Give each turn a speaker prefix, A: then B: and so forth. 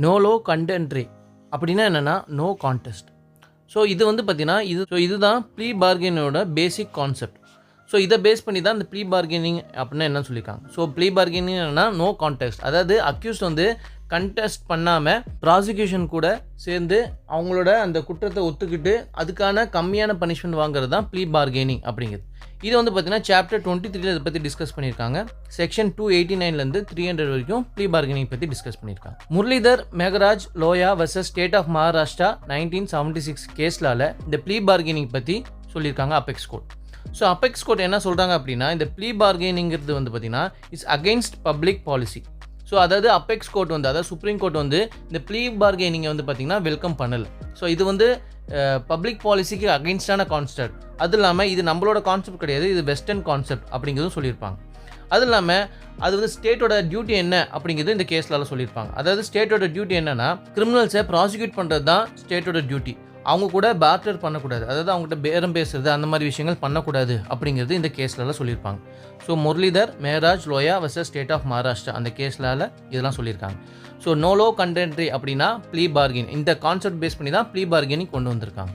A: No low கண்டென்ட்ரி அப்படின்னா என்னென்னா no contest. So இது வந்து பார்த்தீங்கன்னா இதுதான் ப்ளீ பார்கெனோட பேசிக் கான்செப்ட். ஸோ இதை பேஸ் பண்ணி தான் இந்த ப்ளீ பார்கெனிங் அப்படின்னா என்ன சொல்லியிருக்காங்க. ஸோ ப்ளீ பார்கெனிங் என்னன்னா நோ கான்டெஸ்ட், அதாவது அக்யூஸ்ட் வந்து கண்டெஸ்ட் பண்ணாமல் ப்ராசிக்யூஷன் கூட சேர்ந்து அவங்களோட அந்த குற்றத்தை ஒத்துக்கிட்டு அதுக்கான கம்மியான பனிஷ்மெண்ட் வாங்குறது தான் ப்ளீ பார்கெனிங் அப்படிங்கிறது. இது வந்து பார்த்தீங்கன்னா சாப்டர் 23 இதை பற்றி டிஸ்கஸ் பண்ணியிருக்காங்க. செக்ஷன் 289 300 வரைக்கும் ப்ளீ பார்கெனிங் பற்றி டிஸ்கஸ் பண்ணியிருக்காங்க. Muralidhar Mehraj Loya versus state of Maharashtra 1976 கேஸ்லால இந்த ப்ளீ பார்கெனிங் பற்றி சொல்லியிருக்காங்க apex court. So apex court என்ன சொல்கிறாங்க அப்படின்னா, இந்த ப்ளீ பார்கெனிங்கிறது வந்து பார்த்தீங்கன்னா it's against public policy. So அதாவது அபெக்ஸ் கோர்ட் வந்து, அதாவது சுப்ரீம் கோர்ட் வந்து இந்த ப்ளீ பார்கெனிங்கை வந்து பார்த்தீங்கன்னா வெல்கம் பண்ணலை. ஸோ இது வந்து பப்ளிக் பாலிசிக்கு அகெயின்ஸ்டான கான்செப்ட். அது இல்லாமல் இது நம்மளோட கான்செப்ட் கிடையாது, இது வெஸ்டர்ன் கான்செப்ட் அப்படிங்கிறதும் சொல்லியிருப்பாங்க. அது இல்லாமல் அது வந்து ஸ்டேட்டோட டியூட்டி என்ன அப்படிங்கிறது இந்த கேஸ்லால சொல்லியிருப்பாங்க. அதாவது ஸ்டேட்டோட டியூட்டி என்னன்னா, கிரிமினல்ஸை ப்ராசிக்யூட் பண்ணுறது தான் ஸ்டேட்டோட டியூட்டி. அவங்க கூட பேட்டர் பண்ணக்கூடாது, அதாவது அவங்ககிட்ட பேரம் பேசுறது அந்த மாதிரி விஷயங்கள் பண்ணக்கூடாது அப்படிங்கிறது இந்த கேஸ்லாம் சொல்லியிருப்பாங்க. So Muralidhar Mehraj Loya versus state of Maharashtra அந்த கேஸ்லால இதெல்லாம் சொல்லியிருக்காங்க. ஸோ நோ லோ கண்டென்ட்ரி அப்படின்னா ப்ளீ பார்கெனிங், இந்த கான்செப்ட் பேஸ் பண்ணி தான் ப்ளீ பார்கெனிங் கொண்டு வந்திருக்காங்க.